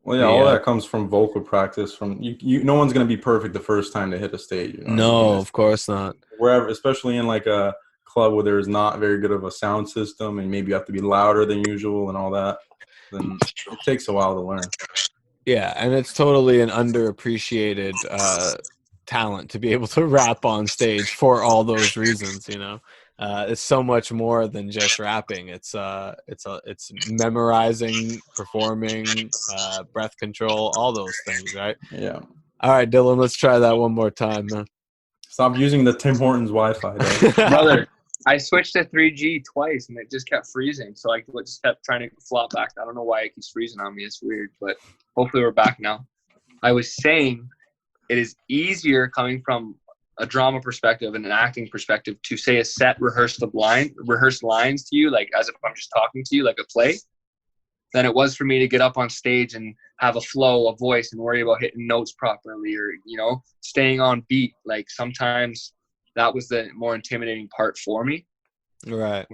all that comes from vocal practice. From you, no one's gonna be perfect the first time they hit a stage. You know? No, of course not. Wherever, especially in like a club where there's not very good of a sound system, and maybe you have to be louder than usual and all that, then it takes a while to learn. Yeah, and it's totally an underappreciated talent to be able to rap on stage for all those reasons. It's so much more than just rapping. It's memorizing, performing, breath control, all those things, right? Yeah. All right, Dylan, let's try that one more time, man. Stop using the Tim Hortons Wi-Fi, brother. I switched to 3G twice and it just kept freezing, so I just kept trying to flop back. I don't know why it keeps freezing on me. It's weird, but hopefully we're back now. I was saying it is easier coming from a drama perspective and an acting perspective to say a set rehearsed lines to you, like as if I'm just talking to you like a play, than it was for me to get up on stage and have a flow, a voice, and worry about hitting notes properly or, staying on beat. Like, sometimes that was the more intimidating part for me. Right.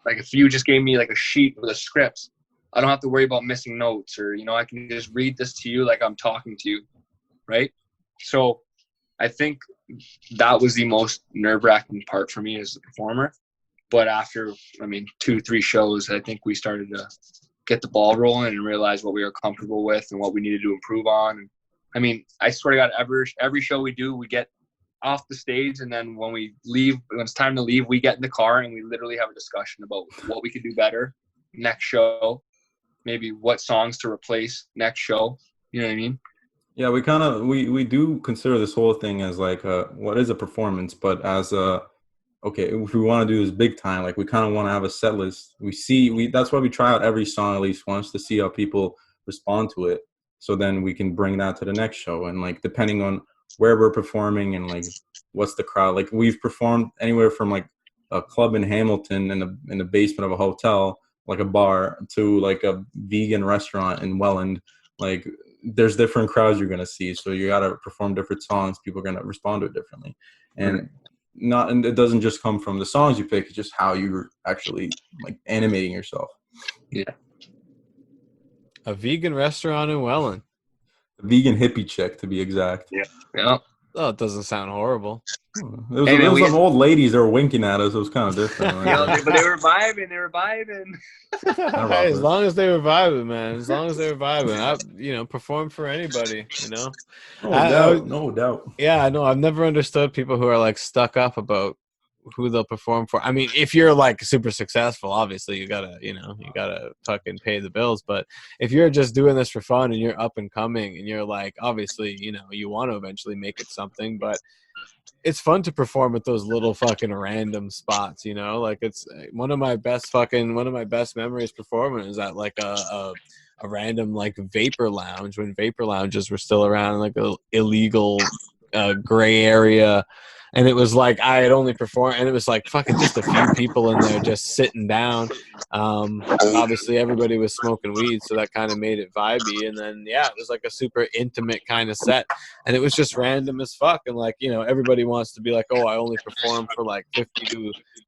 Like, if you just gave me like a sheet with a script, I don't have to worry about missing notes, or, I can just read this to you like I'm talking to you. Right. So I think that was the most nerve-wracking part for me as a performer. But after, 2-3 shows, I think we started to get the ball rolling and realize what we were comfortable with and what we needed to improve on. And I swear to God, every show we do, we get off the stage, and then when we leave, when it's time to leave, we get in the car and we literally have a discussion about what we could do better next show, maybe what songs to replace next show. You know what I mean? Yeah, we do consider this whole thing as like what is a performance, but as okay, if we want to do this big time, like we kind of want to have a set list. That's why we try out every song at least once to see how people respond to it. So then we can bring that to the next show. And like, depending on where we're performing and like what's the crowd, like we've performed anywhere from like a club in Hamilton in the basement of a hotel, like a bar, to like a vegan restaurant in Welland. Like, there's different crowds you're going to see. So you got to perform different songs. People are going to respond to it differently. And it doesn't just come from the songs you pick. It's just how you're actually like animating yourself. Yeah. A vegan restaurant in Welland. A vegan hippie chick, to be exact. Yeah. Yeah. Oh, it doesn't sound horrible. There was some old ladies that were winking at us. It was kind of different. Right? But they were vibing. Hey, as long as they were vibing, man. As long as they were vibing. Perform for anybody, No doubt. Yeah, I know. I've never understood people who are like stuck up about who they'll perform for. I mean, if you're like super successful, obviously you gotta fucking pay the bills. But if you're just doing this for fun and you're up and coming and you're like, obviously, you want to eventually make it something, but it's fun to perform at those little fucking random spots, like it's one of my best memories performing is at like a random like vapor lounge when vapor lounges were still around, like a illegal gray area. And it was like I had only performed, and it was like fucking just a few people in there just sitting down. Obviously everybody was smoking weed, so that kind of made it vibey. And then it was like a super intimate kind of set, and it was just random as fuck. And like everybody wants to be like, oh, I only perform for like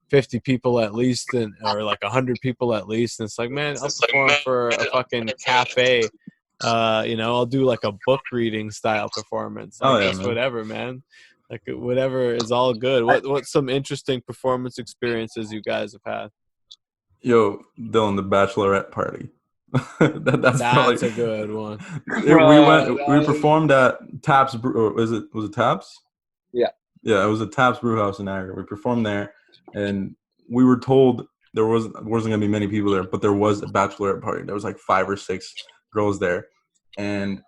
50 people at least, or like 100 people at least. And it's like, man, I'll perform for a fucking cafe. I'll do like a book reading style performance. Like, just whatever, man. Like whatever is all good. What's some interesting performance experiences you guys have had? Yo, Dylan, the bachelorette party. That's a good one. We performed at Taps. Was it Taps? Yeah. Yeah, it was a Taps Brew House in Niagara. We performed there, and we were told there wasn't gonna be many people there, but there was a bachelorette party. There was like 5 or 6 girls there, and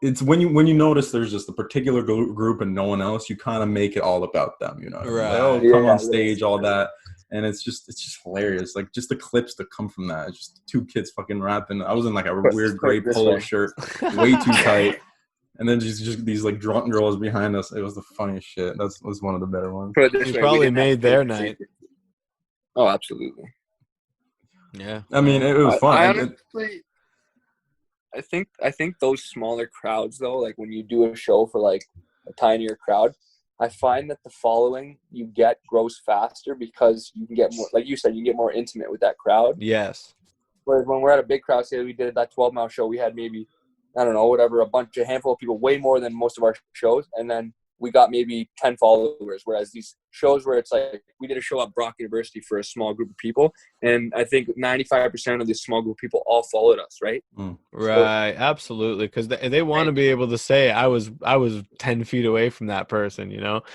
it's when you notice there's just a particular group and no one else, you kind of make it all about them, Right. Like, oh, come on stage, all that. And it's just hilarious. Like just the clips that come from that. It's just 2 kids fucking rapping. I was in like a weird gray polo shirt, way too tight. And then just these like drunk girls behind us. It was the funniest shit. That was one of the better ones. You probably made their night. Oh, absolutely. Yeah. I mean, it was fun. I honestly, I think those smaller crowds though, like when you do a show for like a tinier crowd, I find that the following you get grows faster because you can get more, like you said, you can get more intimate with that crowd. Yes. Whereas when we're at a big crowd, say we did that 12 Mile show, we had maybe, I don't know, whatever, a handful of people, way more than most of our shows. And then we got maybe 10 followers. Whereas these shows where it's like, we did a show at Brock University for a small group of people. And I think 95% of this small group of people all followed us, right? Right. So, absolutely. Because they want to be able to say, I was 10 feet away from that person,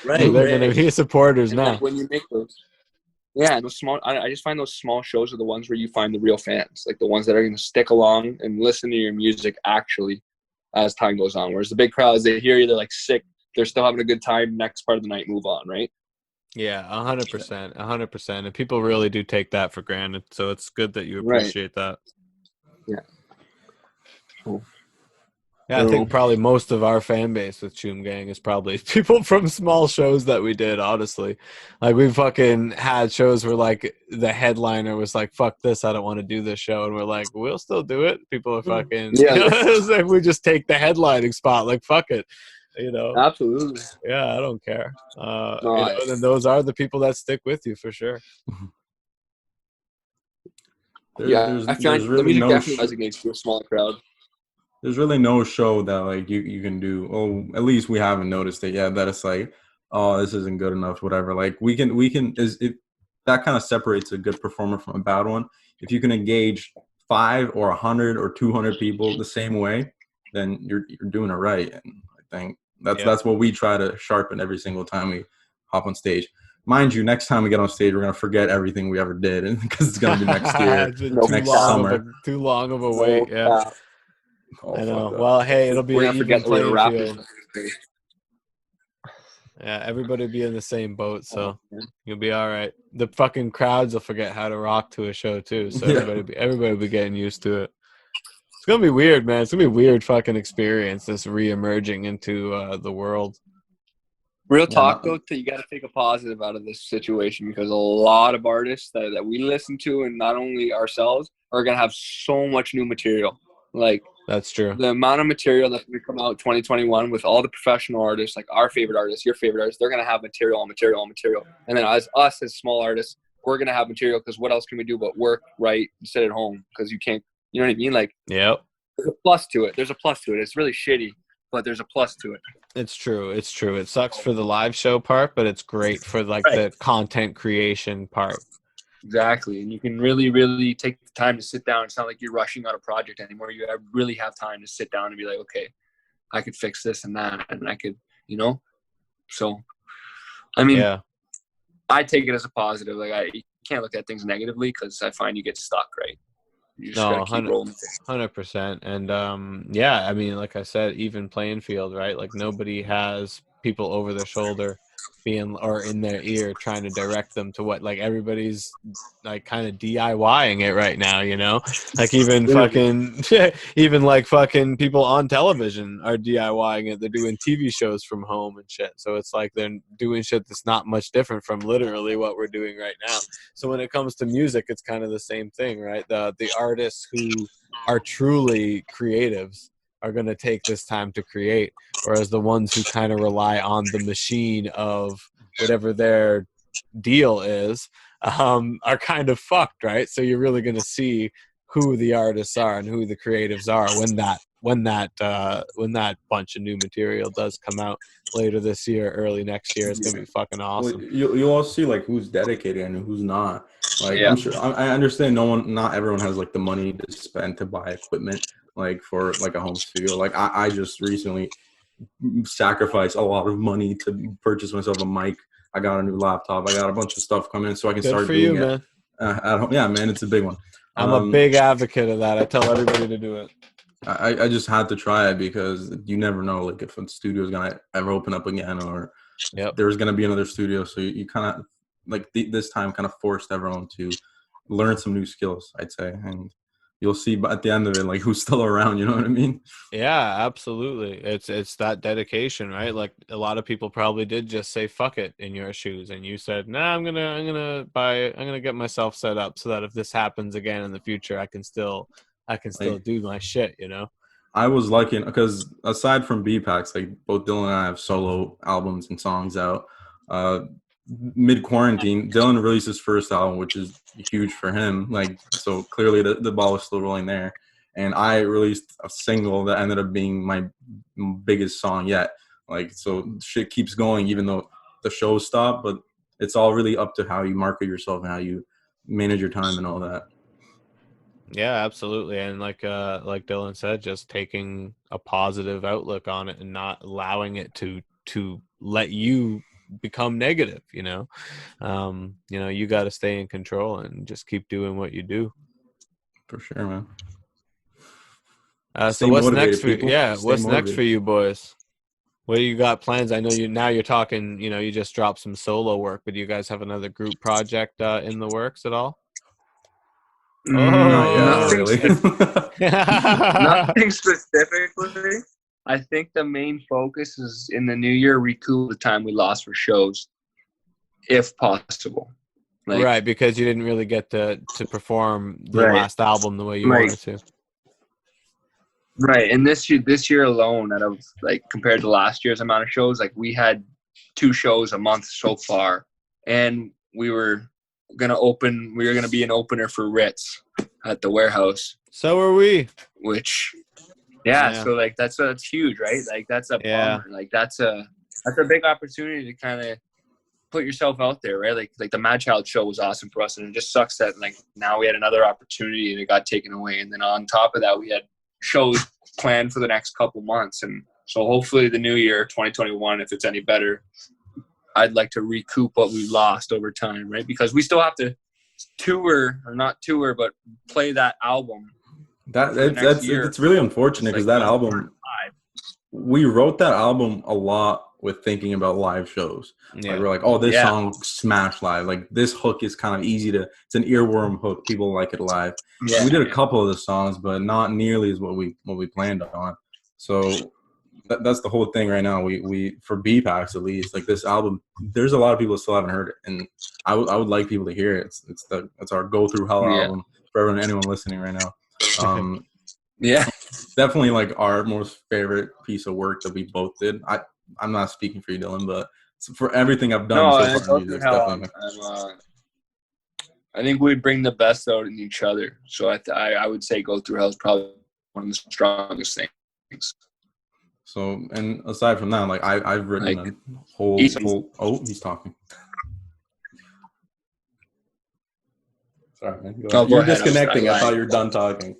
Right. So they're going to be supporters and now. Like when you make those. Yeah, those small. I just find those small shows are the ones where you find the real fans, like the ones that are going to stick along and listen to your music actually as time goes on. Whereas the big crowds, they hear you, they're like sick, they're still having a good time. Next part of the night, move on, right? Yeah, 100%, 100%, and people really do take that for granted. So it's good that you appreciate that. Yeah. Cool. Yeah, I think probably most of our fan base with Choom Gang is probably people from small shows that we did, honestly. Like, we fucking had shows where, like, the headliner was like, fuck this, I don't want to do this show. And we're like, we'll still do it. People are fucking, it's like we just take the headlining spot, like, fuck it, Absolutely. Yeah, I don't care. And those are the people that stick with you for sure. I find the music definitely resonates to a smaller crowd. There's really no show that like you can do. Oh, at least we haven't noticed it yet. That it's like, oh, this isn't good enough. Whatever. Like we can that kind of separates a good performer from a bad one. If you can engage 5 or 100 or 200 people the same way, then you're doing it right. And I think that's what we try to sharpen every single time we hop on stage. Mind you, next time we get on stage, we're gonna forget everything we ever did, because it's gonna be next year, next summer. Too long of a wait. Yeah. I know. Well, hey, it'll be an even playing field. Yeah, everybody will be in the same boat, so you'll be all right. The fucking crowds will forget how to rock to a show too, so everybody will be getting used to it. It's gonna be weird, man. It's gonna be a weird fucking experience, this re-emerging into the world. Real talk, though, you got to take a positive out of this situation, because a lot of artists that we listen to, and not only ourselves, are gonna have so much new material. Like, that's true. The amount of material that's going to come out 2021 with all the professional artists, like our favorite artists, your favorite artists, they're going to have material on material on material. And then as small artists, we're going to have material, because what else can we do but work, write, and sit at home? Because you can't, you know what I mean? Like, yep. There's a plus to it. It's really shitty, but there's a plus to it. It's true. It sucks for the live show part, but it's great for the content creation part. Exactly. And you can really, really take the time to sit down. It's not like you're rushing out a project anymore. You really have time to sit down and be like, okay, I could fix this and that. And I could, so, I mean, I take it as a positive. Like you can't look at things negatively because I find you get stuck, right? You just No, gotta keep rolling. 100%. And yeah, I mean, like I said, even playing field, right? Like nobody has people over their shoulder being or in their ear trying to direct them to what, like everybody's like kind of DIYing it right now, you know? Like even fucking even like fucking people on television are DIYing it. They're doing TV shows from home and shit. So it's like they're doing shit that's not much different from literally what we're doing right now. So when it comes to music, it's kind of the same thing, right? The artists who are truly creatives are going to take this time to create, whereas the ones who kind of rely on the machine of whatever their deal is are kind of fucked, right? So you're really going to see who the artists are and who the creatives are when that bunch of new material does come out later this year, early next year. It's gonna be fucking awesome. Well, you'll also see like who's dedicated and who's not. Like Yeah. I'm sure I understand not everyone has like the money to spend to buy equipment like for like a home studio. Like I just recently sacrificed a lot of money to purchase myself a mic. I got a new laptop. I got a bunch of stuff coming so I can Good start for doing you, it man. at home. Yeah, man, it's a big one. I'm a big advocate of that. I tell everybody to do it. I just had to try it because you never know, like if a studio is gonna ever open up again, or there's gonna be another studio. So you kind of like this time kind of forced everyone to learn some new skills, I'd say, and you'll see at the end of it like who's still around. You know what I mean? Yeah, absolutely. It's that dedication, right? Like a lot of people probably did just say fuck it in your shoes, and you said, "Nah, I'm gonna get myself set up so that if this happens again in the future, I can still do my shit," you know? I was lucky because aside from BeePax, like both Dylan and I have solo albums and songs out. Mid quarantine, Dylan released his first album, which is huge for him. Like, so clearly the ball was still rolling there. And I released a single that ended up being my biggest song yet. Like, so shit keeps going, even though the show stopped. But it's all really up to how you market yourself and how you manage your time and all that. Yeah, absolutely. And like Dylan said, just taking a positive outlook on it and not allowing it to let you become negative, you know. You got to stay in control and just keep doing what you do. For sure, man. So what's next for people. yeah, Stay what's motivated. next for you boys? What do you got plans? I know you're talking, you just dropped some solo work, but do you guys have another group project in the works at all? Not yet, really. Nothing specifically. I think the main focus is in the new year, recoup the time we lost for shows, if possible. Like, right, because you didn't really get to perform the Right. last album the way you Right. wanted to. Right, and this year alone, out of like compared to last year's amount of shows, like we had 2 shows a month so far, and we were gonna be an opener for Ritz at the warehouse. So are we. Which, Yeah. so like that's huge, right? Like that's a Yeah. bummer. Like that's a big opportunity to kind of put yourself out there, right? Like the Mad Child show was awesome for us, and it just sucks that like now we had another opportunity and it got taken away, and then on top of that we had shows planned for the next couple months, and so hopefully the new year 2021, if it's any better, I'd like to recoup what we lost over time, right? Because we still have to but play that album. It's really unfortunate because that album, we wrote that album a lot with thinking about live shows. Yeah. Like we're like, oh, this song smashed live. Like this hook is kind of easy it's an earworm hook. People like it live. Yeah. We did a couple of the songs, but not nearly as what we planned on. So that's the whole thing right now. We for BeePax at least, like this album, there's a lot of people that still haven't heard it, and I would like people to hear it. It's our go through hell album for anyone listening right now. Definitely like our most favorite piece of work that we both did. I'm not speaking for you, Dylan, but for everything I've done so far in music, definitely. I think we bring the best out in each other. So I would say Go Through Hell is probably one of the strongest things. So, and aside from that, like I've written like, a whole oh, he's talking. Sorry, man. You're disconnecting. I thought you were done talking.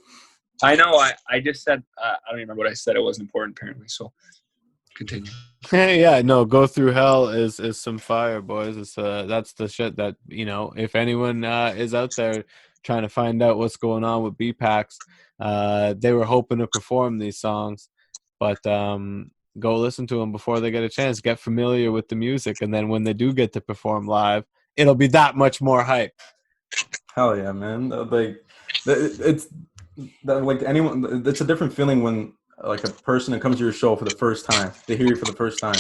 I know. I just said, I don't even remember what I said. It wasn't important apparently. So continue. Yeah, no, Go Through Hell is some fire, boys. It's that's the shit that, you know, if anyone is out there trying to find out what's going on with BeePax, they were hoping to perform these songs, but go listen to them before they get a chance. Get familiar with the music, and then when they do get to perform live, it'll be that much more hype. Hell yeah, man! Like, it's like anyone. It's a different feeling when like a person that comes to your show for the first time, they hear you for the first time.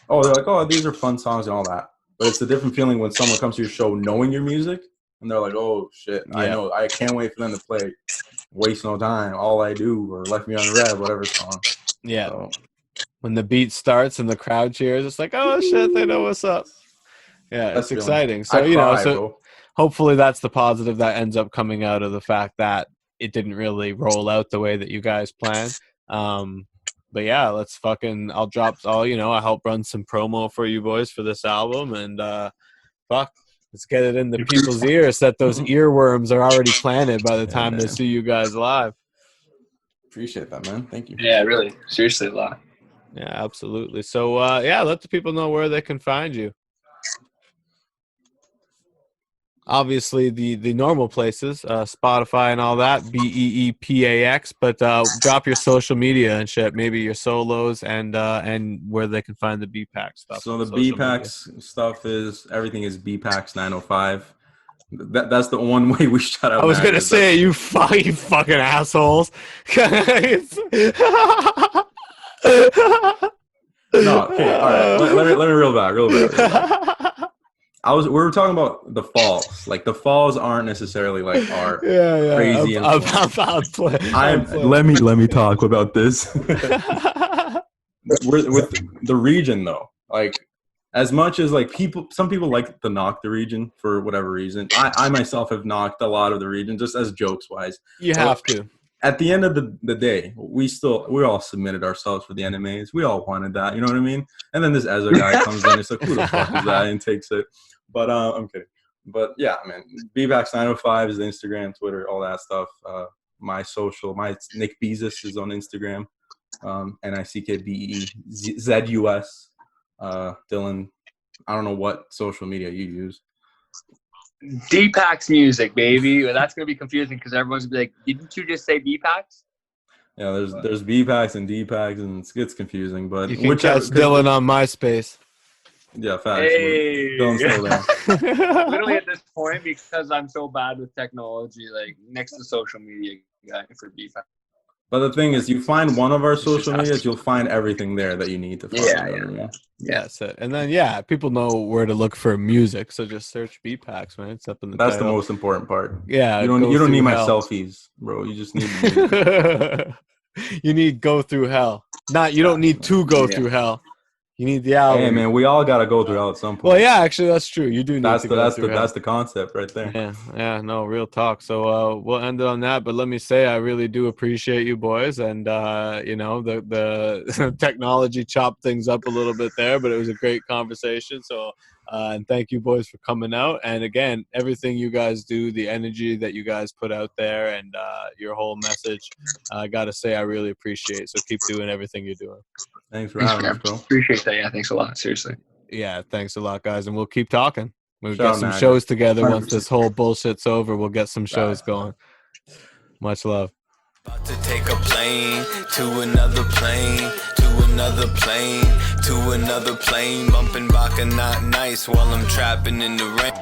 Oh, they're like, oh, these are fun songs and all that. But it's a different feeling when someone comes to your show knowing your music, and they're like, oh shit, Yeah. I know, I can't wait for them to play Waste No Time, All I Do, or Left Me on Red, whatever song. Yeah. So, When the beat starts and the crowd cheers, it's like, oh shit, they know what's up. Yeah, that's it's feeling. exciting. So, I you know, cry, so bro. hopefully that's the positive that ends up coming out of the fact that it didn't really roll out the way that you guys planned. But yeah, I'll help run some promo for you boys for this album, and let's get it into people's ears that those earworms are already planted by the time they see you guys live. Appreciate that, man. Thank you. Yeah, really. Seriously, a lot. Yeah, absolutely. So let the people know where they can find you. Obviously, the normal places, Spotify and all that, BeePax. But drop your social media and shit, maybe your solos and where they can find the BeePax stuff. So the BeePax stuff is everything is BeePax 905. That's the one way we shut out. I was gonna say you fucking assholes. No, okay, all right. Let me reel back. We were talking about the falls. Like the falls aren't necessarily like our crazy. Let me talk about this. with the region though, like as much as like some people like to knock the region for whatever reason. I myself have knocked a lot of the region just as jokes wise. You have to. At the end of the day, we all submitted ourselves for the NMAs. We all wanted that, you know what I mean? And then this Ezza guy comes in. It's like, who the fuck is that? And takes it. But I'm kidding. But yeah, man, BeePax 905 is Instagram, Twitter, all that stuff. My Nick Bezos is on Instagram. NICKBEZUS. Dylan, I don't know what social media you use. BeePax music, baby. Well, that's gonna be confusing because everyone's gonna be like, "Didn't you just say BeePax?" Yeah, there's BeePax and DPax, and it gets confusing. But you can catch Dylan on MySpace. Yeah, facts. Hey. Dylan's still there. Literally at this point, because I'm so bad with technology, like next to social media guy for BeePax. But the thing is, you find one of our social medias, you'll find everything there that you need to find. Yeah. That's it. And then people know where to look for music, so just search BeePax, man. It's up in the That's title. the most important part. Yeah, you don't need my selfies, bro. You just need you need Go Through Hell. You don't need to go through hell. You need the album. Hey man, we all gotta go through hell at some point. Well, yeah, actually, that's true. You do need to go through hell. That's the concept right there. Yeah, no, real talk. So we'll end it on that. But let me say, I really do appreciate you boys, and the technology chopped things up a little bit there, but it was a great conversation. So and thank you boys for coming out. And again, everything you guys do, the energy that you guys put out there, and your whole message, I gotta say, I really appreciate. So keep doing everything you're doing. Thanks for having us, bro. Appreciate that. Yeah, thanks a lot. Seriously. Yeah, thanks a lot, guys, and we'll keep talking. We'll Shout get some out, shows together 100%. once this whole bullshit's over. We'll get some shows going. Much love. About to take a plane to another plane, to another plane, to another plane, bumping back and not nice while I'm trapping in the rain.